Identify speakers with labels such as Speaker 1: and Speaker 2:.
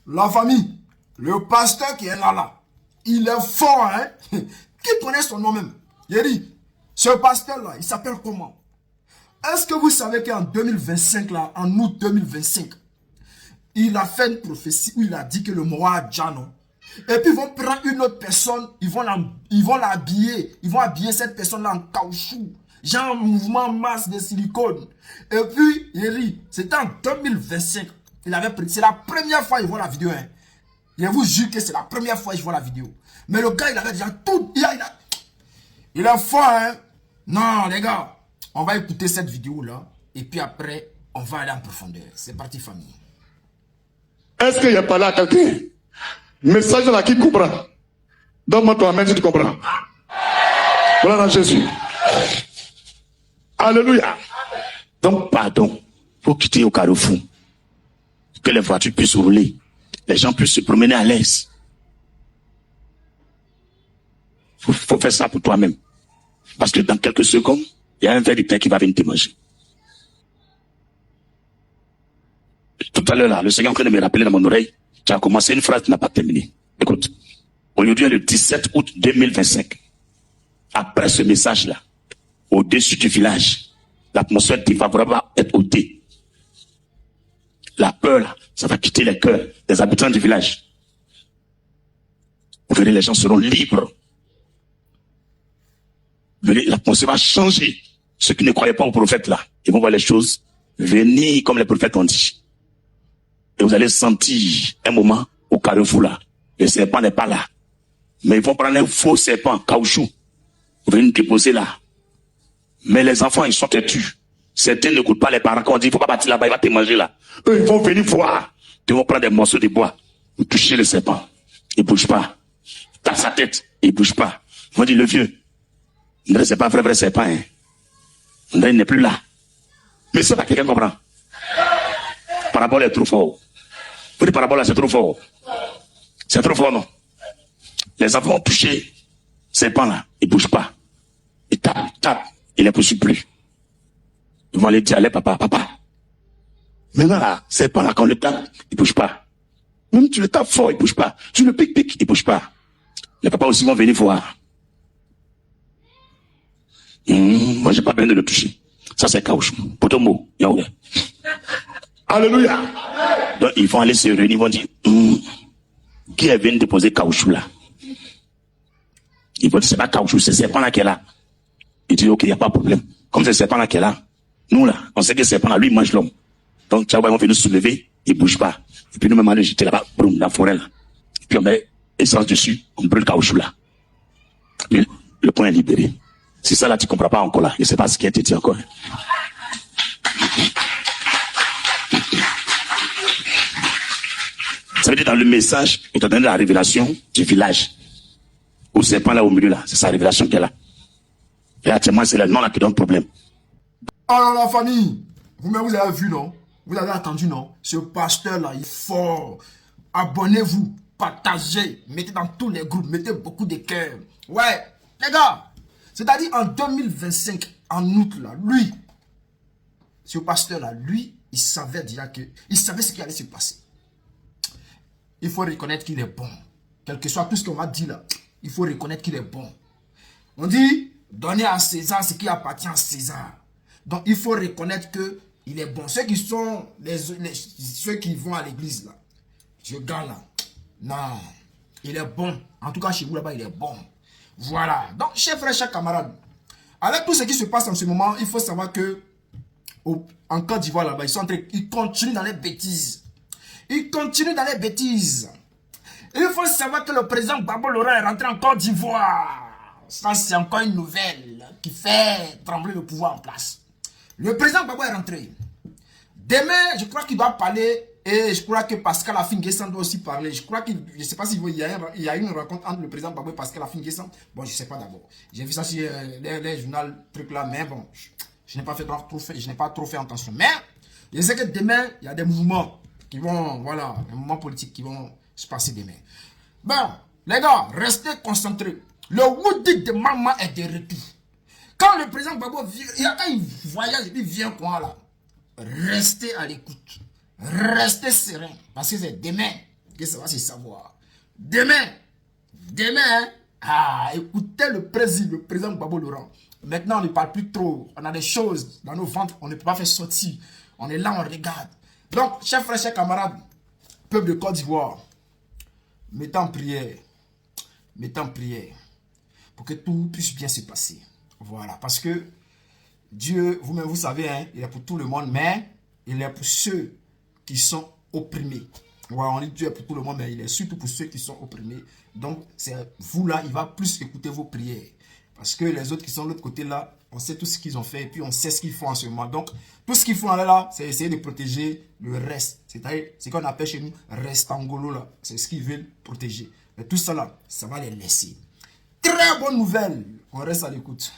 Speaker 1: La famille, le pasteur qui est là, il est fort, hein. Qui connaît son nom même? Il dit, ce pasteur-là, il s'appelle comment? Est-ce que vous savez qu'en 2025, là, en août 2025, il a fait une prophétie où il a dit que le roi Djano. Et puis ils vont prendre une autre personne, ils vont l'habiller, ils vont habiller cette personne-là en caoutchouc, genre mouvement masse de silicone. Et puis, il dit, c'était en 2025. C'est la première fois qu'il voit la vidéo. Hein. Je vous jure que c'est la première fois que je vois la vidéo. Mais le gars, il avait déjà tout. Il est fort, hein. Non, les gars, on va écouter cette vidéo-là. Et puis après, on va aller en profondeur. C'est parti, famille.
Speaker 2: Est-ce qu'il y a pas là quelqu'un? Message là qui comprend. Donne-moi toi main si tu comprends. Voilà dans Jésus. Alléluia.
Speaker 3: Donc, pardon, faut quitter au carrefour. Que les voitures puissent rouler. Les gens puissent se promener à l'aise. Faut faire ça pour toi-même. Parce que dans quelques secondes, il y a un verre de pain qui va venir te manger. Tout à l'heure, là, le Seigneur est en train de me rappeler dans mon oreille. Tu as commencé une phrase, tu n'as pas terminé. Écoute. Aujourd'hui est le 17 août 2025. Après ce message-là, au-dessus du village, l'atmosphère défavorable va être ôtée. La peur, là, ça va quitter les cœurs des habitants du village. Vous verrez, les gens seront libres. Vous verrez, l'atmosphère va changer. Ceux qui ne croyaient pas aux prophètes, là, ils vont voir les choses venir comme les prophètes ont dit. Et vous allez sentir un moment au carrefour, là. Le serpent n'est pas là. Mais ils vont prendre un faux serpent, caoutchouc. Vous venez nous déposer là. Mais les enfants, ils sont têtus. Certains ne coûtent pas les parents. Quand on dit, il ne faut pas partir là-bas, il va te manger là. Eux, ils vont venir voir. Ils vont prendre des morceaux de bois. Vous touchez le serpent. Il ne bouge pas. Dans sa tête, il ne bouge pas. Ils vont dire, le vieux. C'est pas un vrai serpent. Hein. Il n'est plus là. Mais ça, quelqu'un comprend. Parabole est trop fort. Vous dites parabole, c'est trop fort. C'est trop fort, non? Les enfants ont touché serpent là. Il ne bouge pas. Il tape. Il ne poursuit plus. Ils vont aller dire, allez, papa. Maintenant là, serpent là, quand on le tape, il ne bouge pas. Même tu le tapes fort, il ne bouge pas. Tu le piques, il ne bouge pas. Les papas aussi vont venir voir. Moi, j'ai pas besoin de le toucher. Ça, c'est caoutchouc. Potomo, Yahweh.
Speaker 2: Alléluia.
Speaker 3: Donc, ils vont aller se réunir, ils vont dire, qui est venu déposer caoutchouc là? Ils vont dire, c'est pas caoutchouc, c'est serpent là qui est là. Ils disent, ok, il n'y a pas de problème. Comme c'est serpent là qui est là, nous là, on sait que serpent là, lui, il mange l'homme. Donc, tu vois, ils vont venir nous soulever, ils ne bougent pas. Et puis, nous-mêmes, on jeter là-bas, boum, dans la forêt là. Et puis, on met essence dessus, on brûle le caoutchouc là. Le point est libéré. C'est ça là, tu ne comprends pas encore là. Je ne sais pas ce qui a été dit encore. Ça veut dire dans le message, il t'a donné la révélation du village. Au serpent là au milieu là, c'est sa révélation qu'elle a. Et actuellement, c'est le nom là qui donne problème.
Speaker 1: Alors la famille, vous avez vu non? Vous avez entendu non? Ce pasteur là, il est fort. Abonnez-vous, partagez, mettez dans tous les groupes, mettez beaucoup de cœurs. Ouais, les gars, c'est-à-dire en 2025, en août là, lui, ce pasteur là, lui, il savait déjà que, il savait ce qui allait se passer. Il faut reconnaître qu'il est bon. Quel que soit tout ce qu'on m'a dit là, il faut reconnaître qu'il est bon. On dit, donnez à César ce qui appartient à César. Donc, il faut reconnaître qu'il est bon. Ceux qui sont, ceux qui vont à l'église là, ce gars là, non, il est bon. En tout cas, chez vous là-bas, il est bon. Voilà. Donc, chers frères, chers camarades, avec tout ce qui se passe en ce moment, il faut savoir que, en Côte d'Ivoire là-bas, ils continuent dans les bêtises. Ils continuent dans les bêtises. Il faut savoir que le président Gbagbo Laurent est rentré en Côte d'Ivoire. Ça, c'est encore une nouvelle qui fait trembler le pouvoir en place. Le président Gbagbo est rentré. Demain, je crois qu'il va parler et je crois que Pascal Affi-N'Guessan doit aussi parler. Je crois qu'il, je ne sais pas s'il y a une rencontre entre le président Gbagbo et Pascal Affi-N'Guessan. Bon, je ne sais pas d'abord. J'ai vu ça sur les journaux, trucs là, mais bon, je n'ai pas trop fait attention. Mais je sais que demain, il y a des mouvements qui vont, voilà, des mouvements politiques qui vont se passer demain. Bon, les gars, restez concentrés. Le Woody de maman est de retour. Quand le président Gbagbo vient, quand il voyage, il vient quoi là? Restez à l'écoute. Restez serein. Parce que c'est demain. que ça va se savoir. Demain, écoutez le président Gbagbo Laurent. Maintenant, on ne parle plus trop. On a des choses dans nos ventres, on ne peut pas faire sortir. On est là, on regarde. Donc, chers frères, chers camarades, peuple de Côte d'Ivoire, mettez en prière pour que tout puisse bien se passer. Voilà, parce que Dieu, vous-même, vous savez, hein, il est pour tout le monde, mais il est pour ceux qui sont opprimés. Voilà, on dit Dieu est pour tout le monde, mais il est surtout pour ceux qui sont opprimés. Donc, c'est vous là, il va plus écouter vos prières. Parce que les autres qui sont de l'autre côté là, on sait tout ce qu'ils ont fait et puis on sait ce qu'ils font en ce moment. Donc, tout ce qu'ils font là, c'est essayer de protéger le reste. C'est-à-dire, ce qu'on appelle chez nous restangolo là. C'est ce qu'ils veulent protéger. Mais tout ça là, ça va les laisser. Très bonne nouvelle. On reste à l'écoute.